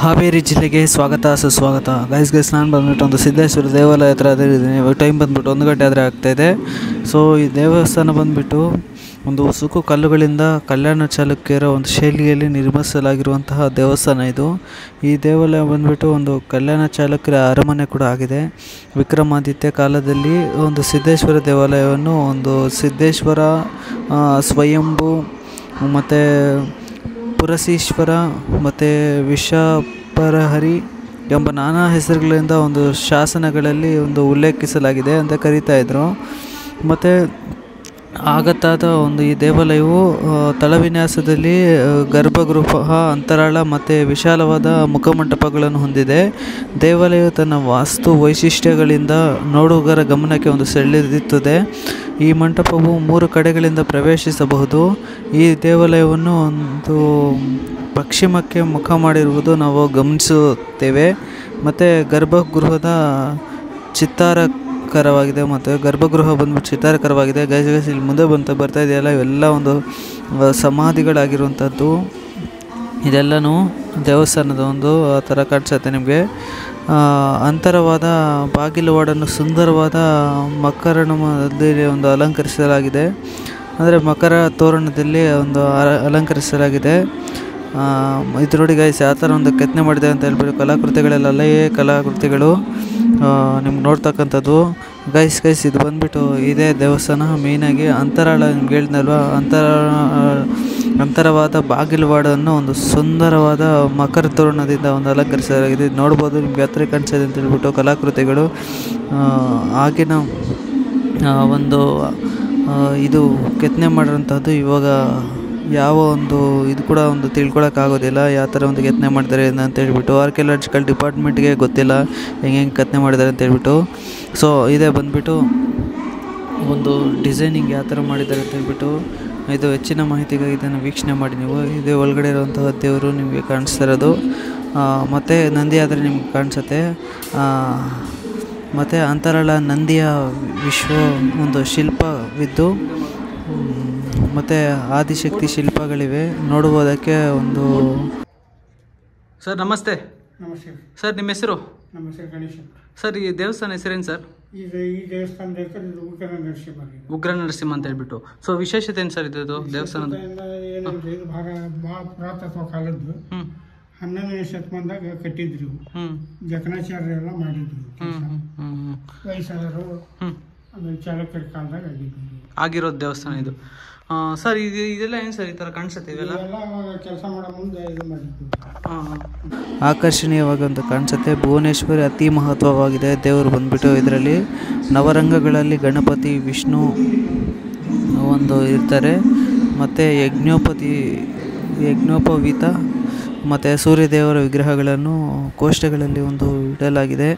ಹಾವೇರಿ ಜಿಲ್ಲೆಗೆ ಸ್ವಾಗತ ಸುಸ್ವಾಗತ. ಗೈಸ್ ನಾನು ಬಂದ್ಬಿಟ್ಟು ಒಂದು ಸಿದ್ದೇಶ್ವರ ದೇವಾಲಯ ಹತ್ರ ಇದ್ದೀನಿ. ಟೈಮ್ ಬಂದ್ಬಿಟ್ಟು 1 ಗಂಟೆ ಆದರೆ ಆಗ್ತಾಯಿದೆ. ಸೊ ಈ ದೇವಸ್ಥಾನ ಬಂದ್ಬಿಟ್ಟು ಒಂದು ಸುಕ್ಕು ಕಲ್ಲುಗಳಿಂದ ಕಲ್ಯಾಣ ಚಾಲುಕ್ಯರ ಒಂದು ಶೈಲಿಯಲ್ಲಿ ನಿರ್ಮಿಸಲಾಗಿರುವಂತಹ ದೇವಸ್ಥಾನ ಇದು. ಈ ದೇವಾಲಯ ಬಂದ್ಬಿಟ್ಟು ಒಂದು ಕಲ್ಯಾಣ ಚಾಲುಕ್ಯರ ಅರಮನೆ ಕೂಡ ಆಗಿದೆ. ವಿಕ್ರಮಾದಿತ್ಯ ಕಾಲದಲ್ಲಿ ಒಂದು ಸಿದ್ದೇಶ್ವರ ದೇವಾಲಯವನ್ನು ಒಂದು ಸಿದ್ದೇಶ್ವರ, ಸ್ವಯಂಭೂ ಮತ್ತು ಪುರಸೀಶ್ವರ ಮತ್ತು ವಿಷಪರಹರಿ ಎಂಬ ನಾನಾ ಹೆಸರುಗಳಿಂದ ಒಂದು ಶಾಸನಗಳಲ್ಲಿ ಒಂದು ಉಲ್ಲೇಖಿಸಲಾಗಿದೆ ಅಂತ ಕರೀತಾಯಿದ್ರು. ಮತ್ತು ಆಗತಾದ ಒಂದು ಈ ದೇವಾಲಯವು ತಳವಿನ್ಯಾಸದಲ್ಲಿ ಗರ್ಭಗೃಹ, ಅಂತರಾಳ ಮತ್ತು ವಿಶಾಲವಾದ ಮುಖಮಂಟಪಗಳನ್ನು ಹೊಂದಿದೆ. ದೇವಾಲಯವು ತನ್ನ ವಾಸ್ತು ವೈಶಿಷ್ಟ್ಯಗಳಿಂದ ನೋಡುಗರ ಗಮನಕ್ಕೆ ಒಂದು ಸೆಳೆಯುತ್ತದೆ. ಈ ಮಂಟಪವು 3 ಕಡೆಗಳಿಂದ ಪ್ರವೇಶಿಸಬಹುದು. ಈ ದೇವಾಲಯವನ್ನು ಒಂದು ಪಶ್ಚಿಮಕ್ಕೆ ಮುಖ ಮಾಡಿರುವುದು ನಾವು ಗಮನಿಸುತ್ತೇವೆ. ಮತ್ತು ಗರ್ಭಗೃಹದ ಚಿತ್ತಾರಕರವಾಗಿದೆ. ಮತ್ತು ಗರ್ಭಗೃಹ ಬಂದ್ಬಿಟ್ಟು ಚಿತ್ತಾರಕರವಾಗಿದೆ. ಗೈಸ್ ಇಲ್ಲಿ ಮುಂದೆ ಬರ್ತಾ ಇದೆಯಲ್ಲ, ಇವೆಲ್ಲ ಒಂದು ಸಮಾಧಿಗಳಾಗಿರುವಂಥದ್ದು. ಇದೆಲ್ಲನೂ ದೇವಸ್ಥಾನದ ಒಂದು ಥರ ಕಾಣಿಸುತ್ತೆ ನಿಮಗೆ. ಅಂತರವಾದ ಬಾಗಿಲುವಾಡನ್ನು ಸುಂದರವಾದ ಮಕರಂದದಲ್ಲಿ ಒಂದು ಅಲಂಕರಿಸಲಾಗಿದೆ. ಅಂದರೆ ಮಕರ ತೋರಣದಲ್ಲಿ ಒಂದು ಅಲಂಕರಿಸಲಾಗಿದೆ. ಇದು ನೋಡಿ ಗೈಸ್ ಯಾವ ಥರ ಒಂದು ಕೆತ್ತನೆ ಮಾಡಿದೆ ಅಂತ ಹೇಳ್ಬಿಟ್ಟು ಕಲಾಕೃತಿಗಳಲ್ಲೇ ಕಲಾಕೃತಿಗಳು ನಿಮ್ಗೆ ನೋಡ್ತಕ್ಕಂಥದ್ದು. ಗೈಸ್ ಇದು ಬಂದ್ಬಿಟ್ಟು ಇದೇ ದೇವಸ್ಥಾನ. ಮೇಯ್ನಾಗಿ ಅಂತರಾಳ ನಿಮ್ಗೆ ಹೇಳಿದ್ನಲ್ವ, ಅಂತರವಾದ ಬಾಗಿಲುವಾಡನ್ನು ಒಂದು ಸುಂದರವಾದ ಮಕರ ತೋರಣದಿಂದ ಒಂದು ಅಲಂಕರಿಸಲಾಗಿದೆ. ನೋಡ್ಬೋದು ನಿಮ್ಗೆ ಹತ್ರ ಕಾಣಿಸಿದೆ ಅಂತ ಹೇಳ್ಬಿಟ್ಟು ಕಲಾಕೃತಿಗಳು. ಆಗಿನ ಒಂದು ಇದು ಕೆತ್ತನೆ ಮಾಡಿರೋಂಥದ್ದು ಇವಾಗ ಯಾವ ಒಂದು ಇದು ಕೂಡ ಒಂದು ತಿಳ್ಕೊಳಕ್ಕಾಗೋದಿಲ್ಲ, ಯಾವ ಥರ ಒಂದು ಕೆತ್ತನೆ ಮಾಡ್ತಾರೆ ಅಂತ ಹೇಳ್ಬಿಟ್ಟು. ಆರ್ಕಿಯಾಲಜಿಕಲ್ ಡಿಪಾರ್ಟ್ಮೆಂಟ್ಗೆ ಗೊತ್ತಿಲ್ಲ ಹೆಂಗೆ ಕೆತ್ತನೆ ಮಾಡಿದ್ದಾರೆ ಅಂತ ಹೇಳ್ಬಿಟ್ಟು. ಸೊ ಇದೇ ಬಂದುಬಿಟ್ಟು ಒಂದು ಡಿಸೈನಿಂಗ್ ಯಾವ ಥರ ಮಾಡಿದ್ದಾರೆ ಅಂತ ಹೇಳ್ಬಿಟ್ಟು. ಇದು ಹೆಚ್ಚಿನ ಮಾಹಿತಿಗಾಗಿ ಇದನ್ನು ವೀಕ್ಷಣೆ ಮಾಡಿ ನೀವು. ಇದೇ ಒಳಗಡೆ ಇರುವಂತಹ ದೇವರು ನಿಮಗೆ ಕಾಣಿಸ್ತಾ ಇರೋದು. ಮತ್ತು ನಂದಿ ಆದರೆ ನಿಮ್ಗೆ ಕಾಣಿಸುತ್ತೆ. ಮತ್ತು ಅಂತರಾಳ ನಂದಿಯ ಒಂದು ಶಿಲ್ಪವಿದ್ದು ಮತ್ತು ಆದಿಶಕ್ತಿ ಶಿಲ್ಪಗಳಿವೆ ನೋಡುವುದಕ್ಕೆ ಒಂದು. ಸರ್ ನಮಸ್ತೆ. ನಮಸ್ತೆ ಸರ್, ನಿಮ್ಮ ಹೆಸರು? ನಮ್ಮ ಹೆಸರು ಗಣೇಶ. ಸರ್, ಈ ದೇವಸ್ಥಾನ ಹೆಸರೇನು ಸರ್? ಈ ದೇವಸ್ಥಾನದ ಹೆಸರು ಉಗ್ರ ನರಸಿಂಹ. ಉಗ್ರ ನರಸಿಂಹ ಅಂತ ಹೇಳ್ಬಿಟ್ಟು. ಸೊ ವಿಶೇಷತೆ ಏನು ಸರ್ ಇದು ದೇವಸ್ಥಾನದ? ಏನಂದ್ರೆ ಇದು ಭಾಳ ಪುರಾತತ್ವ ಕಾಲದ್ದು. 11ನೇ ಶತಮಾನದಾಗ ಕಟ್ಟಿದ್ರು. ಜಕಣಾಚಾರ್ಯ ಎಲ್ಲ ಮಾಡಿದ್ರು. ವಯಸ್ಸಾದರು ಆಮೇಲೆ ಚಾಲುಕ್ಯರ ಕಾಲದಾಗ ಆಗಿರೋದು ದೇವಸ್ಥಾನ ಇದು. ಸರ್ ಇದೆಲ್ಲ ಏನು ಸರ್ ಈ ಥರ ಕಾಣಿಸುತ್ತೆ? ಇವೆಲ್ಲ ಕೆಲಸ ಮಾಡೋ ಮುಂದೆ ಇದು ಮಾಡಿದ್ದು. ಆಕರ್ಷಣೀಯವಾಗಿ ಅಂತ ಕಾಣಿಸುತ್ತೆ. ಭುವನೇಶ್ವರಿ ಅತಿ ಮಹತ್ವವಾಗಿದೆ ದೇವರು ಬಂದ್ಬಿಟ್ಟು. ಇದರಲ್ಲಿ ನವರಂಗಗಳಲ್ಲಿ ಗಣಪತಿ, ವಿಷ್ಣು ಒಂದು ಇರ್ತಾರೆ. ಮತ್ತು ಯಜ್ಞೋಪವೀತ ಮತ್ತು ಸೂರ್ಯದೇವರ ವಿಗ್ರಹಗಳನ್ನು ಕೋಷ್ಟೆಗಳಲ್ಲಿ ಒಂದು ಇಡಲಾಗಿದೆ.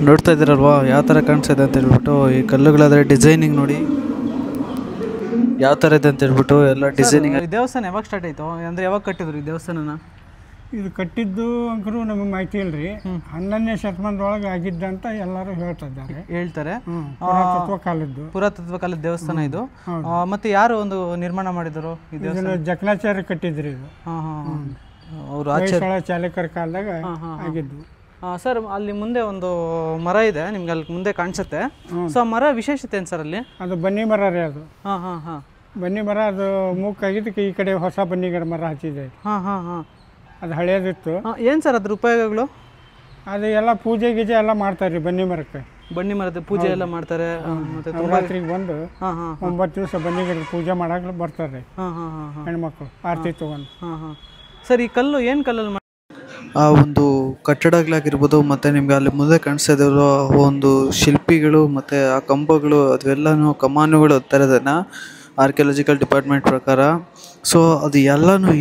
ನೋಡ್ತಾ ಇದ್ದೀರಲ್ವಾ ಯಾವ ಥರ ಕಾಣಿಸ್ತಿದೆ ಅಂತ ಹೇಳ್ಬಿಟ್ಟು. ಈ ಕಲ್ಲುಗಳಾದರೆ ಡಿಸೈನಿಂಗ್ ನೋಡಿ ಯಾವ ಥರ ಇದೆ ಅಂತ ಹೇಳ್ಬಿಟ್ಟು ಎಲ್ಲ ಡಿಸೈನಿಂಗ್. ಈ ದೇವಸ್ಥಾನ ಯಾವಾಗ ಸ್ಟಾರ್ಟ್ ಆಯಿತು ಅಂದರೆ ಯಾವಾಗ ಕಟ್ಟಿದ್ರು ಈ ದೇವಸ್ಥಾನನ? ಇದು ಕಟ್ಟಿದ್ದು ಅಂಕರು ನಮಗೆ ಮಾಹಿತಿ ಇಲ್ರಿ. 11ನೇ ಶತಮಾನದೊಳಗೆ ಆಗಿದ್ದಂತ ಎಲ್ಲರೂ ಹೇಳ್ತಾರೆ. ಪುರಾತತ್ವ ಕಾಲದ ದೇವಸ್ಥಾನ ಇದು. ಮತ್ತೆ ಯಾರು ಒಂದು ನಿರ್ಮಾಣ ಮಾಡಿದರು ಈ ದೇವಸ್ಥಾನ? ಜಕಣಾಚಾರ್ಯ ಕಟ್ಟಿದ್ರಿ ಇದು. ಅವರು ಚಾಲುಕ್ಯರ ಕಾಲದಾಗ ಆಗಿದ್ದು. ಸರ್, ಅಲ್ಲಿ ಮುಂದೆ ಒಂದು ಮರ ಇದೆ ನಿಮ್ಗೆ, ಅಲ್ಲಿ ಮುಂದೆ ಕಾಣಿಸುತ್ತೆ. ಸೊ ಆ ಮರ ವಿಶೇಷತೆ ಏನು ಸರ್ ಅಲ್ಲಿ? ಅದು ಬನ್ನಿ ಮರ ರೀ ಅದು. ಬನ್ನಿ ಮರ ಅದು ಮೂಕಾಗಿದ್ದಕ್ಕೆ ಈ ಕಡೆ ಹೊಸ ಬನ್ನಿ ಗಿಡ ಮರ ಹಚ್ಚಿದೆ. ಅದು ಹಳೆಯದಿತ್ತು. ಏನು ಸರ್ ಅದ್ರ ಉಪಯೋಗಗಳು? ಅದು ಎಲ್ಲ ಪೂಜೆ ಗೀಜೆ ಎಲ್ಲ ಮಾಡ್ತಾರೆ ರೀ ಬನ್ನಿ ಮರಕ್ಕೆ. ಬನ್ನಿ ಮರದ ಪೂಜೆ ಎಲ್ಲ ಮಾಡ್ತಾರೆ. ನವರಾತ್ರಿಗೆ ಬಂದು 9 ದಿವಸ ಬನ್ನಿ ಗಿಡ ಪೂಜೆ ಮಾಡಕ್ಕೆ ಬರ್ತಾರೆ ಹೆಣ್ಮಕ್ಳು ಆರತಿ ತಗೊಂಡು. ಸರ್, ಈ ಕಲ್ಲು ಏನು ಕಲ್ಲಲ್ಲಿ ಆ ಒಂದು ಕಟ್ಟಡಗಳಾಗಿರ್ಬೋದು, ಮತ್ತು ನಿಮ್ಗೆ ಅಲ್ಲಿ ಮುಂದೆ ಕಾಣಿಸ್ತಾ ಇರೋ ಒಂದು ಶಿಲ್ಪಿಗಳು ಮತ್ತು ಆ ಕಂಬಗಳು ಅದೆಲ್ಲನೂ ಕಮಾನುಗಳು ಥರದನ್ನು ಆರ್ಕಿಯಾಲಜಿಕಲ್ ಡಿಪಾರ್ಟ್ಮೆಂಟ್ ಪ್ರಕಾರ. ಸೊ ಅದು ಎಲ್ಲನೂ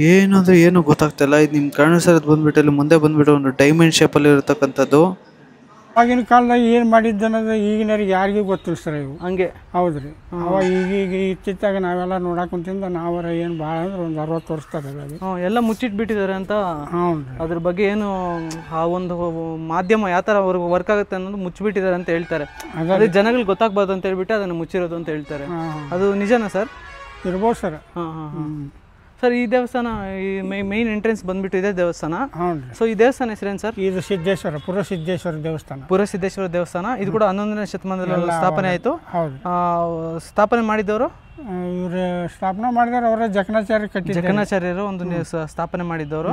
ಏನು ಗೊತ್ತಾಗ್ತಾಯಿಲ್ಲ. ಇದು ನಿಮ್ಗೆ ಕಾಣಿಸೋದು ಬಂದುಬಿಟ್ಟು ಇಲ್ಲಿ ಮುಂದೆ ಬಂದುಬಿಟ್ಟು ಒಂದು ಡೈಮಂಡ್ ಶೇಪಲ್ಲಿ ಇರತಕ್ಕಂಥದ್ದು. ಆಗಿನ ಕಾಲದಾಗ ಏನು ಮಾಡಿದ್ದು ಅನ್ನೋದು ಈಗಿನವ್ರಿಗೆ ಯಾರಿಗೂ ಗೊತ್ತಿಲ್ಲ ಸರ್ ಇವು. ಹಂಗೆ ಹೌದ್ರಿ. ಅವಾಗ ಈಗ ಇತ್ತಿತ್ತಾಗ ನಾವೆಲ್ಲ ನೋಡಕ್ಕೆ ಕುಂತಿಂದ ನಾವರ ಏನು ಭಾಳ ಅಂದ್ರೆ ಒಂದು 60 ವರ್ಷದಾಗ ಎಲ್ಲ ಮುಚ್ಚಿಟ್ಬಿಟ್ಟಿದ್ದಾರೆ ಅಂತ. ಅದ್ರ ಬಗ್ಗೆ ಏನು ಆ ಒಂದು ಮಾಧ್ಯಮ ಯಾವ ಥರ ಅವ್ರಿಗೆ ವರ್ಕ್ ಆಗುತ್ತೆ ಅನ್ನೋದು ಮುಚ್ಚಿಬಿಟ್ಟಿದ್ದಾರೆ ಅಂತ ಹೇಳ್ತಾರೆ. ಅದೇ ಜನಗಳಿಗೆ ಗೊತ್ತಾಗ್ಬಾರ್ದು ಅಂತ ಹೇಳ್ಬಿಟ್ಟು ಅದನ್ನು ಮುಚ್ಚಿರೋದು ಅಂತ ಹೇಳ್ತಾರೆ. ಅದು ನಿಜನಾ ಸರ್? ಇರ್ಬೋದು ಸರ್. ಸರ್ ಈ ದೇವಸ್ಥಾನ ಈ ಮೈನ್ ಎಂಟ್ರೆನ್ಸ್ ಬಂದ್ಬಿಟ್ಟು ಇದೆ ದೇವಸ್ಥಾನ. ಹ್ಞೂ ರೀ. ಸೊ ಈ ದೇವಸ್ಥಾನ ಹೆಸರೇನು ಸರ್? ಇದು ಸಿದ್ದೇಶ್ವರ ಪುರಸಿದ್ದೇಶ್ವರ ದೇವಸ್ಥಾನ. ಪುರಸಿದ್ದೇಶ್ವರ ದೇವಸ್ಥಾನ. ಇದು ಕೂಡ 11ನೇ ಶತಮಾನದಲ್ಲಿ ಸ್ಥಾಪನೆ ಆಯಿತು. ಹೌದು. ಸ್ಥಾಪನೆ ಮಾಡಿದವರು ಇವರು ಸ್ಥಾಪನೆ ಮಾಡಿದವರು ಅವರೇ ಜಕಣಾಚಾರ್ಯ ಕಟ್ಟಿದ್ದಾರೆ. ಜಕಣಾಚಾರ್ಯರು ಒಂದು ಸ್ಥಾಪನೆ ಮಾಡಿದ್ದವರು.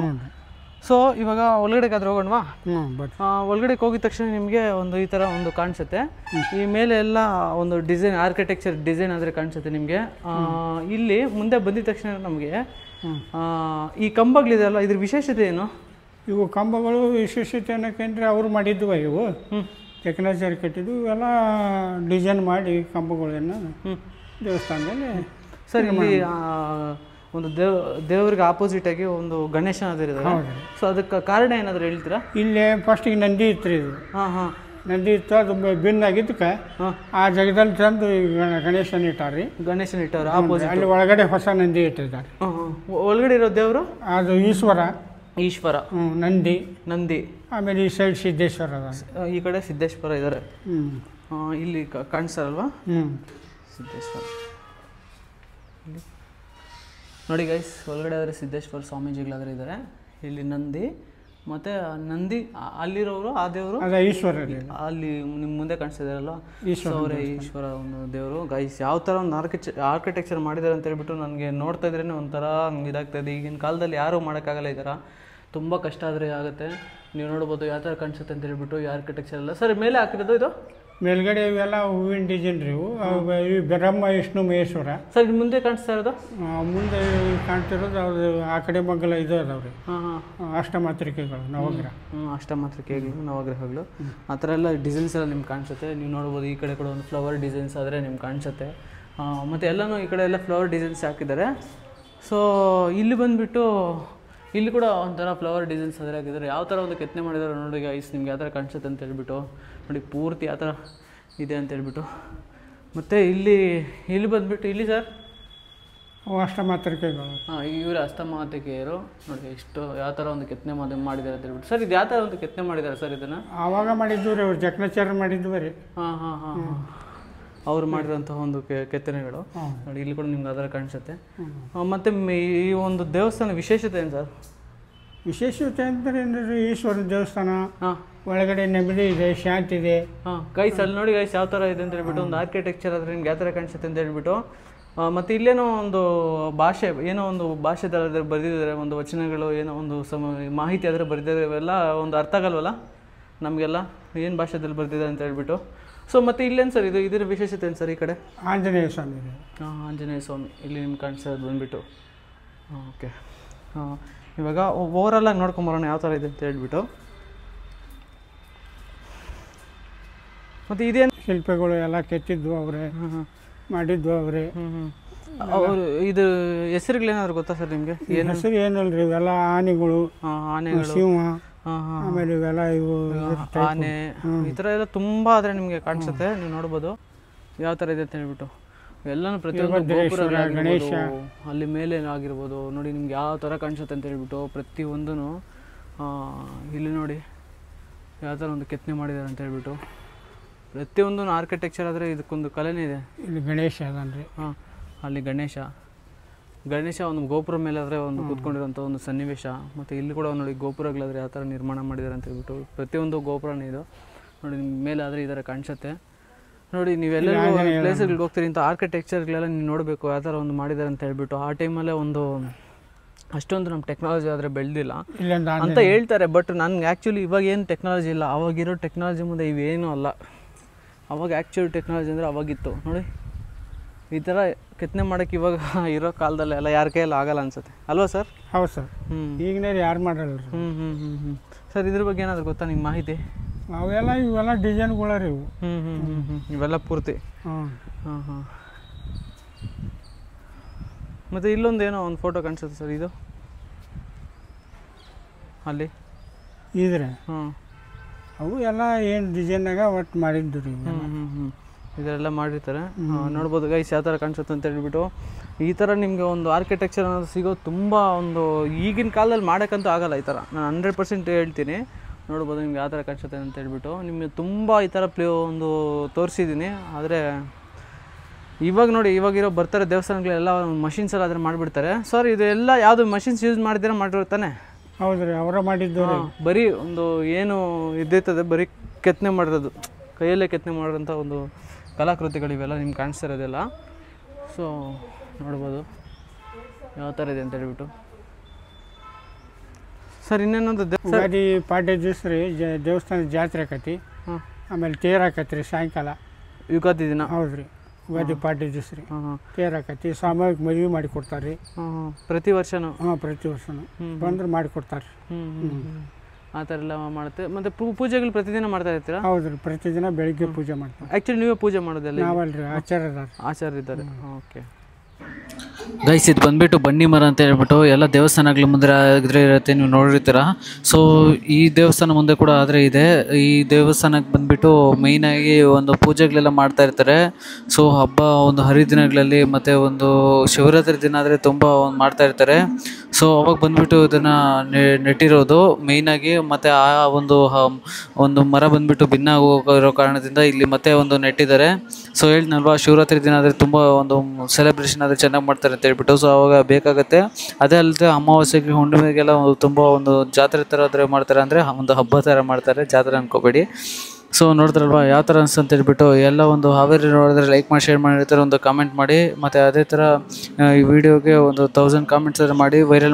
ಸೊ ಇವಾಗ ಒಳಗಡೆಗಾದ್ರೆ ಹೋಗೋಣವಾ? ಒಳಗಡೆಗೆ ಹೋಗಿದ ತಕ್ಷಣ ನಿಮಗೆ ಒಂದು ಈ ಥರ ಒಂದು ಕಾಣಿಸುತ್ತೆ. ಈ ಮೇಲೆ ಎಲ್ಲ ಒಂದು ಡಿಸೈನ್ ಆರ್ಕಿಟೆಕ್ಚರ್ ಡಿಸೈನ್ ಆದರೆ ಕಾಣಿಸುತ್ತೆ ನಿಮಗೆ. ಇಲ್ಲಿ ಮುಂದೆ ಬಂದಿದ ತಕ್ಷಣ ನಮಗೆ ಈ ಕಂಬಗಳಿದೆಯಲ್ಲ, ಇದ್ರ ವಿಶೇಷತೆ ಏನು? ಇವು ಕಂಬಗಳು ವಿಶೇಷತೆ ಏನಕ್ಕೆ ಅವ್ರು ಮಾಡಿದ್ವು. ಇವು ಜಕಣಾಚಾರ್ಯ ಕಟ್ಟಿದ್ವು. ಇವೆಲ್ಲ ಡಿಸೈನ್ ಮಾಡಿ ಕಂಬಗಳನ್ನು ದೇವಸ್ಥಾನದಲ್ಲಿ. ಸರ್ ಇಲ್ಲಿ ಒಂದು ದೇವರಿಗೆ ಆಪೋಸಿಟ್ ಆಗಿ ಒಂದು ಗಣೇಶ ಇದ್ದಾರೆ. ಸೊ ಅದಕ್ಕೆ ಕಾರಣ ಏನಾದರೂ ಹೇಳ್ತೀರಾ? ಇಲ್ಲೇ ಫಸ್ಟಿಗೆ ನಂದಿ ಇತ್ತು ಇದು. ನಂದಿ ಇತ್ತು, ಅದು ಭಿನ್ನಾಗಿದ್ದಕ್ಕೆ ಆ ಜಾಗದಲ್ಲಿ ತಂದು ಗಣೇಶನ ಇಟ್ಟಾರ್ರಿ. ಗಣೇಶನ ಇಟ್ಟವ್ರು ಆಪೋಸಿಟ್. ಅಲ್ಲಿ ಒಳಗಡೆ ಹೊಸ ನಂದಿ ಇಟ್ಟಿದ್ದಾರೆ. ಒಳಗಡೆ ಇರೋ ದೇವರು ಅದು ಈಶ್ವರ. ನಂದಿ. ಆಮೇಲೆ ಈ ಸೈಡ್ ಸಿದ್ದೇಶ್ವರ ಅದ. ಈ ಕಡೆ ಸಿದ್ದೇಶ್ವರ ಇದ್ದಾರೆ. ಇಲ್ಲಿ ಕಾಣಿಸ್ತಾರಲ್ವಾ ಸಿದ್ದೇಶ್ವರ. ನೋಡಿ ಗೈಸ್, ಒಳಗಡೆ ಆದರೆ ಸಿದ್ದೇಶ್ವರ ಸ್ವಾಮೀಜಿಗಳಾದ್ರೆ ಇದ್ದಾರೆ. ಇಲ್ಲಿ ನಂದಿ ಮತ್ತು ನಂದಿ ಅಲ್ಲಿರೋರು ಆ ದೇವರು ಈಶ್ವರ. ಅಲ್ಲಿ ನಿಮ್ಮ ಮುಂದೆ ಕಾಣಿಸ್ತಿದಾರಲ್ಲ ಅವರೇ ಈಶ್ವರ ಒಂದು ದೇವರು. ಗೈಸ್ ಯಾವ ಥರ ಒಂದು ಆರ್ಕಿಟೆಕ್ಚರ್ ಮಾಡಿದ್ದಾರೆ ಅಂತ ಹೇಳ್ಬಿಟ್ಟು ನನಗೆ ನೋಡ್ತಾ ಇದ್ರೇ ಒಂಥರ ಇದಾಗ್ತಾಯಿದೆ. ಈಗಿನ ಕಾಲದಲ್ಲಿ ಯಾರೂ ಮಾಡೋಕ್ಕಾಗಲ್ಲ ಈ ಥರ. ತುಂಬ ಕಷ್ಟ ಆದರೆ ಆಗುತ್ತೆ. ನೀವು ನೋಡ್ಬೋದು ಯಾವ ಥರ ಕಾಣಿಸುತ್ತೆ ಅಂತ ಹೇಳ್ಬಿಟ್ಟು ಈ ಆರ್ಕಿಟೆಕ್ಚರ್ ಎಲ್ಲ. ಸರ್ ಮೇಲೆ ಹಾಕಿರೋದು ಇದು ಮೇಲ್ಗಡೆ ಇವೆಲ್ಲ ಹೂವಿನ ಡಿಸೈನ್ ರೀ. ಇವು ಬ್ರಹ್ಮ ವಿಷ್ಣು ಮಹೇಶ್ವರ. ಸರ್ ಮುಂದೆ ಕಾಣಿಸ್ತಾ ಇರೋದು? ಮುಂದೆ ಕಾಣ್ತಿರೋದು ಅದು ಆ ಕಡೆ ಮಗ್ಗಲ ಇದು ಅದಾವ್ರಿ. ಅಷ್ಟಮಾತೃಕೆಗಳು ನವಗ್ರಹ. ಅಷ್ಟಮಾತೃಕೆಗಳು ನವಗ್ರಹಗಳು ಆ ಥರ ಎಲ್ಲ ಡಿಸೈನ್ಸ್ ಎಲ್ಲ ನಿಮ್ಗೆ ಕಾಣಿಸುತ್ತೆ. ನೀವು ನೋಡ್ಬೋದು ಈ ಕಡೆ ಕೂಡ ಒಂದು ಫ್ಲವರ್ ಡಿಸೈನ್ಸ್ ಆದರೆ ನಿಮ್ಗೆ ಕಾಣಿಸುತ್ತೆ. ಮತ್ತು ಎಲ್ಲನೂ ಈ ಕಡೆ ಎಲ್ಲ ಫ್ಲವರ್ ಡಿಸೈನ್ಸ್ ಹಾಕಿದ್ದಾರೆ. ಸೊ ಇಲ್ಲಿ ಬಂದುಬಿಟ್ಟು ಇಲ್ಲಿ ಕೂಡ ಒಂಥರ ಫ್ಲವರ್ ಡಿಸೈನ್ಸ್ ಆದರೆ ಹಾಕಿದ್ದಾರೆ. ಯಾವ ಥರ ಒಂದು ಕೆತ್ತನೆ ಮಾಡಿದ್ದಾರೆ ನೋಡಿ ಗೈಸ್, ನಿಮ್ಗೆ ಯಾವ ಥರ ಕಾಣಿಸುತ್ತೆ ಅಂತ ಹೇಳ್ಬಿಟ್ಟು ನೋಡಿ. ಪೂರ್ತಿ ಆ ಥರ ಇದೆ ಅಂತ ಹೇಳ್ಬಿಟ್ಟು. ಮತ್ತು ಇಲ್ಲಿ ಬಂದುಬಿಟ್ಟು ಇಲ್ಲಿ ಸರ್ ಅಷ್ಟಮಾತೃಕೆಗಳು. ಇವರೇ ಅಷ್ಟಮಾತೃಕೆಯರು ನೋಡಿ. ಎಷ್ಟು ಯಾವ ಥರ ಒಂದು ಕೆತ್ತನೆ ಮಾಡಿದ್ದಾರೆ ಅಂತ ಹೇಳ್ಬಿಟ್ಟು. ಸರ್ ಇದು ಯಾವ ಥರ ಒಂದು ಕೆತ್ತನೆ ಮಾಡಿದ್ದಾರೆ ಸರ್ ಇದನ್ನು? ಆವಾಗ ಮಾಡಿದ್ವಿ ರೀ, ಅವ್ರು ಜಕಣಾಚಾರ್ಯ ಮಾಡಿದ್ವಿ ರೀ. ಅವ್ರು ಮಾಡಿರೋಂತಹ ಒಂದು ಕೆತ್ತನೆಗಳು ನೋಡಿ. ಇಲ್ಲಿ ಕೂಡ ನಿಮ್ಗೆ ಅದರ ಕಾಣಿಸುತ್ತೆ. ಮತ್ತು ಈ ಒಂದು ದೇವಸ್ಥಾನ ವಿಶೇಷತೆ ಏನು ಸರ್? ವಿಶೇಷತೆ ಅಂದರೆ ಈಶ್ವರನ ದೇವಸ್ಥಾನ. ಒಳಗಡೆ ನೆಮ್ಮದಿ ಇದೆ, ಶಾಂತಿ ಇದೆ. ಗೈಸ್ ಅಲ್ಲಿ ನೋಡಿ ಗೈಸ್ ಯಾವ ಥರ ಇದೆ ಅಂತ ಹೇಳ್ಬಿಟ್ಟು. ಒಂದು ಆರ್ಕಿಟೆಕ್ಚರ್ ಆದರೆ ನಿಮ್ಗೆ ಯಾವ ಥರ ಕಾಣಿಸುತ್ತೆ ಅಂತ ಹೇಳ್ಬಿಟ್ಟು. ಮತ್ತು ಇಲ್ಲೇನೋ ಒಂದು ಭಾಷೆ, ಏನೋ ಒಂದು ಭಾಷೆದಲ್ಲಿ ಬರೆದಿದ್ದಾರೆ, ಒಂದು ವಚನಗಳು, ಏನೋ ಒಂದು ಮಾಹಿತಿ ಆದರೆ ಬರೆದಿದ್ದಾರೆ. ಇವೆಲ್ಲ ಒಂದು ಅರ್ಥ ಆಗಲ್ವಲ್ಲ ನಮಗೆಲ್ಲ, ಏನು ಭಾಷೆದಲ್ಲಿ ಬರೆದಿದ್ದಾರೆ ಅಂತ ಹೇಳ್ಬಿಟ್ಟು. ಸೊ ಮತ್ತು ಇಲ್ಲೇನು ಸರ್ ಇದರ ವಿಶೇಷತೆ ಏನು ಸರ್? ಈ ಕಡೆ ಆಂಜನೇಯ ಸ್ವಾಮಿ. ಆಂಜನೇಯ ಸ್ವಾಮಿ ಇಲ್ಲಿ ನಿಮ್ಗೆ ಕಾಣಿಸೋದು ಬಂದುಬಿಟ್ಟು. ಓಕೆ, ಇವಾಗ ಓವರಾಲಾಗಿ ನೋಡ್ಕೊಂಬರೋಣ ಯಾವ ಥರ ಇದೆ ಅಂತ ಹೇಳ್ಬಿಟ್ಟು. ಮತ್ತು ಇದೇನು ಶಿಲ್ಪಿಗಳು ಎಲ್ಲ ಕೆತ್ತಿದ್ವು ಅವರೇ, ಮಾಡಿದ್ವು ಅವರೇ. ಅವರು ಇದು ಹೆಸರುಗಳೇನಾದ್ರು ಗೊತ್ತಾ ಸರ್ ನಿಮಗೆ? ಏನು ಹೆಸರು ಏನಲ್ರಿ, ಇವೆಲ್ಲ ಆನೆಗಳು, ಸಿಂಹ, ಆಮೇಲೆ ಇವೆಲ್ಲ ಇವು ಆನೆ, ಈ ಥರ ಎಲ್ಲ ತುಂಬ ಆದರೆ ನಿಮಗೆ ಕಾಣಿಸುತ್ತೆ. ನೀವು ನೋಡ್ಬೋದು ಯಾವ ಥರ ಇದೆ ಅಂತ ಹೇಳ್ಬಿಟ್ಟು. ಎಲ್ಲನೂ ಪ್ರತಿಯೊಂದು ಗಣೇಶ ಅಲ್ಲಿ ಮೇಲೆ ಆಗಿರ್ಬೋದು ನೋಡಿ, ನಿಮ್ಗೆ ಯಾವ ಥರ ಕಾಣಿಸುತ್ತೆ ಅಂತ ಹೇಳ್ಬಿಟ್ಟು. ಪ್ರತಿಯೊಂದೂ ಇಲ್ಲಿ ನೋಡಿ ಯಾವ ಥರ ಒಂದು ಕೆತ್ತನೆ ಮಾಡಿದ್ದಾರೆ ಅಂತ ಹೇಳ್ಬಿಟ್ಟು. ಪ್ರತಿಯೊಂದು ಆರ್ಕಿಟೆಕ್ಚರ್ ಆದರೆ ಇದಕ್ಕೊಂದು ಕಲೆನೇ ಇದೆ. ಇಲ್ಲಿ ಗಣೇಶ ಅದನ್ರಿ. ಅಲ್ಲಿ ಗಣೇಶ ಒಂದು ಗೋಪುರ ಮೇಲೆ ಆದರೆ ಒಂದು ಕೂತ್ಕೊಂಡಿರೋಂಥ ಒಂದು ಸನ್ನಿವೇಶ. ಮತ್ತು ಇಲ್ಲಿ ಕೂಡ ನೋಡಿ ಗೋಪುರಗಳಾದರೆ ಯಾವ ಥರ ನಿರ್ಮಾಣ ಮಾಡಿದ್ದಾರೆ ಅಂತ ಹೇಳ್ಬಿಟ್ಟು. ಪ್ರತಿಯೊಂದು ಗೋಪುರನೇ ಇದು ನೋಡಿ. ನಿಮ್ಮ ಮೇಲೆ ಆದರೆ ಈ ಥರ ಕಾಣಿಸುತ್ತೆ ನೋಡಿ. ನೀವೆಲ್ಲರೂ ಪ್ಲೇಸ್ಗಳಿಗೆ ಹೋಗ್ತೀರಿ, ಇಂಥ ಆರ್ಕಿಟೆಕ್ಚರ್ಗಳೆಲ್ಲ ನೀವು ನೋಡಬೇಕು ಯಾವ ಥರ ಒಂದು ಮಾಡಿದ್ದಾರೆ ಅಂತ ಹೇಳ್ಬಿಟ್ಟು. ಆ ಟೈಮಲ್ಲೇ ಒಂದು ಅಷ್ಟೊಂದು ನಮ್ಮ ಟೆಕ್ನಾಲಜಿ ಆದರೆ ಬೆಳೆದಿಲ್ಲ ಅಂತ ಹೇಳ್ತಾರೆ. ಬಟ್ ನನಗೆ ಆ್ಯಕ್ಚುಲಿ ಇವಾಗ ಏನು ಟೆಕ್ನಾಲಜಿ ಇಲ್ಲ, ಅವಾಗಿರೋ ಟೆಕ್ನಾಲಜಿ ಮುಂದೆ ಇವೇನೂ ಅಲ್ಲ. ಅವಾಗ ಆ್ಯಕ್ಚುಲಿ ಟೆಕ್ನಾಲಜಿ ಅಂದರೆ ಅವಾಗಿತ್ತು ನೋಡಿ. ಈ ಥರ ಕೆತ್ತನೆ ಮಾಡೋಕ್ಕೆ ಇವಾಗ ಇರೋ ಕಾಲದಲ್ಲಿ ಎಲ್ಲ ಯಾರ ಕೈಯಲ್ಲಿ ಆಗಲ್ಲ ಅನ್ಸುತ್ತೆ ಅಲ್ವಾ ಸರ್? ಹೌದು ಸರ್. ಈಗಿನ ಯಾರು ಮಾಡಲ್ಲ. ಸರ್ ಇದ್ರ ಬಗ್ಗೆ ಏನಾದರೂ ಗೊತ್ತಾ ನಿಮ್ಗೆ ಮಾಹಿತಿ? ಇವೆಲ್ಲ ಡಿಸೈನ್ಗಳ ರೀ ಇವು. ಇವೆಲ್ಲ ಪೂರ್ತಿ. ಮತ್ತು ಇಲ್ಲೊಂದು ಏನೋ ಒಂದು ಫೋಟೋ ಕಾಣಿಸುತ್ತೆ ಸರ್, ಇದು ಅಲ್ಲಿ ಇದ್ರೆ ಅವು ಎಲ್ಲ ಏನು ಡಿಸೈನಾಗ ಒಟ್ಟು ಮಾಡಿದ್ದು ರೀ. ಇದೆಲ್ಲ ಮಾಡಿರ್ತಾರೆ ನೋಡ್ಬೋದು ಗೈಸ್ ಯಾವ ಥರ ಕಾಣಿಸುತ್ತೆ ಅಂತ ಹೇಳ್ಬಿಟ್ಟು. ಈ ಥರ ನಿಮಗೆ ಒಂದು ಆರ್ಕಿಟೆಕ್ಚರ್ ಅನ್ನೋದು ಸಿಗೋದು ತುಂಬ ಒಂದು ಈಗಿನ ಕಾಲದಲ್ಲಿ ಮಾಡೋಕ್ಕಂತೂ ಆಗಲ್ಲ ಈ ಥರ. ನಾನು 100% ಹೇಳ್ತೀನಿ. ನೋಡ್ಬೋದು ನಿಮ್ಗೆ ಯಾವ ಥರ ಕಾಣಿಸುತ್ತೆ ಅಂತ ಹೇಳ್ಬಿಟ್ಟು. ನಿಮಗೆ ತುಂಬ ಈ ಥರ ಒಂದು ತೋರಿಸಿದ್ದೀನಿ. ಆದರೆ ಇವಾಗ ನೋಡಿ ಇವಾಗಿರೋ ಬರ್ತಾರೆ ದೇವಸ್ಥಾನಗಳೆಲ್ಲ ಮಷಿನ್ಸ್ ಎಲ್ಲ ಅದನ್ನು ಮಾಡಿಬಿಡ್ತಾರೆ. ಸರ್ ಇದೆಲ್ಲ ಯಾವುದು ಮಷಿನ್ಸ್ ಯೂಸ್ ಮಾಡಿದ್ರೆ ಮಾಡಿರ್ತಾನೆ? ಹೌದು ರೀ, ಅವರ ಮಾಡಿದ್ದು. ಬರೀ ಒಂದು ಏನು ಇದ್ದೈತದೆ ಬರೀ ಕೆತ್ತನೆ ಮಾಡಿರೋದು, ಕೈಯಲ್ಲೇ ಕೆತ್ತನೆ ಮಾಡಿರೋಂಥ ಒಂದು ಕಲಾಕೃತಿಗಳಿವೆಲ್ಲ ನಿಮ್ಗೆ ಕಾಣಿಸ್ತಾ ಇರೋದೆಲ್ಲ. ಸೊ ನೋಡ್ಬೋದು ಯಾವ ಥರ ಇದೆ ಅಂತ ಹೇಳ್ಬಿಟ್ಟು. ಸರ್ ಇನ್ನೇನೊಂದು ಯುಗಾದಿ ಪಾಡ್ಯ ದಿವಸ ರೀ ದೇವಸ್ಥಾನದ ಜಾತ್ರೆ ಆಕತಿ. ಆಮೇಲೆ ತೇರು ಆಕತಿ ರೀ ಸಾಯಂಕಾಲ ಯುಗಾದಿ ದಿನ. ಹೌದು ರೀ, ಯುಗಾದಿ ಪಾಡ್ಯ ದಿವಸ ರೀ ತೇರು ಆಕತಿ. ಸಾಮೂಹಿಕ ಮದುವೆ ಮಾಡಿ ಕೊಡ್ತಾರೆ ರೀ ಪ್ರತಿ ವರ್ಷನೂ. ಪ್ರತಿ ವರ್ಷನೂ ಬಂದ್ರೆ ಮಾಡಿ ಕೊಡ್ತಾರೆ. ಆ ಥರ ಎಲ್ಲ ಮಾಡುತ್ತೆ. ಮತ್ತು ಪೂಜೆಗಳು ಪ್ರತಿದಿನ ಮಾಡ್ತಾ ಇರ್ತೀರಾ? ಹೌದು ರೀ, ಪ್ರತಿದಿನ ಬೆಳಿಗ್ಗೆ ಪೂಜೆ ಮಾಡ್ತಾರೆ. ಆ್ಯಕ್ಚುಲಿ ನೀವೇ ಪೂಜೆ ಮಾಡೋದಲ್ಲ? ನಾವಲ್ರಿ, ಆಚಾರ್ಯ ಇದ್ದಾರೆ. ಓಕೆ ಗೈಸ್, ಇದು ಬಂದುಬಿಟ್ಟು ಬನ್ನಿ ಮರ ಅಂತ ಹೇಳ್ಬಿಟ್ಟು ಎಲ್ಲ ದೇವಸ್ಥಾನಗಳ ಮುಂದೆ ಇದ್ರೆ ಇರುತ್ತೆ, ನೀವು ನೋಡಿರ್ತೀರ. ಸೊ ಈ ದೇವಸ್ಥಾನ ಮುಂದೆ ಕೂಡ ಆದರೆ ಇದೆ. ಈ ದೇವಸ್ಥಾನಕ್ಕೆ ಬಂದುಬಿಟ್ಟು ಮೇಯ್ನಾಗಿ ಒಂದು ಪೂಜೆಗಳೆಲ್ಲ ಮಾಡ್ತಾ ಇರ್ತಾರೆ. ಸೊ ಹಬ್ಬ ಒಂದು ಹರಿದಿನಗಳಲ್ಲಿ ಮತ್ತು ಒಂದು ಶಿವರಾತ್ರಿ ದಿನ ಆದರೆ ತುಂಬ ಒಂದು ಮಾಡ್ತಾ ಇರ್ತಾರೆ. ಸೊ ಅವಾಗ ಬಂದುಬಿಟ್ಟು ಇದನ್ನು ನೆಟ್ಟಿರೋದು ಮೇಯ್ನಾಗಿ. ಮತ್ತು ಆ ಒಂದು ಮರ ಬಂದುಬಿಟ್ಟು ಭಿನ್ನ ಹೋಗಿರೋ ಕಾರಣದಿಂದ ಇಲ್ಲಿ ಮತ್ತೆ ಒಂದು ನೆಟ್ಟಿದ್ದಾರೆ. ಸೊ ಹೇಳಿದ್ನಲ್ವಾ, ಶಿವರಾತ್ರಿ ದಿನ ಆದರೆ ತುಂಬ ಒಂದು ಸೆಲೆಬ್ರೇಷನ್ ಆದರೆ ಚೆನ್ನಾಗಿ ಮಾಡ್ತಾರೆ ಅಂತ ಹೇಳ್ಬಿಟ್ಟು. ಸೊ ಅವಾಗ ಬೇಕಾಗುತ್ತೆ. ಅದೇ ಅಲ್ಲದೆ ಅಮಾವಾಸ್ಯೆಗೆ ಹುಣ್ಣಿಮೆಗೆಲ್ಲ ತುಂಬ ಒಂದು ಜಾತ್ರೆ ಥರ ಆದರೆ ಮಾಡ್ತಾರೆ, ಅಂದರೆ ಒಂದು ಹಬ್ಬ ಥರ ಮಾಡ್ತಾರೆ, ಜಾತ್ರೆ ಅನ್ಕೋಬೇಡಿ. ಸೊ ನೋಡಿದ್ರಲ್ವಾ ಯಾವ ಥರ ಅನಿಸ್ತು ಅಂತ ಹೇಳ್ಬಿಟ್ಟು. ಎಲ್ಲ ಒಂದು ಹಾವೇರಿ ನೋಡಿದ್ರೆ ಲೈಕ್ ಮಾಡಿ, ಶೇರ್ ಮಾಡಿರ್ತಾರೆ, ಒಂದು ಕಾಮೆಂಟ್ ಮಾಡಿ. ಮತ್ತು ಅದೇ ಥರ ಈ ವಿಡಿಯೋಗೆ ಒಂದು 1000 ಕಾಮೆಂಟ್ಸ್ ಮಾಡಿ ವೈರಲ್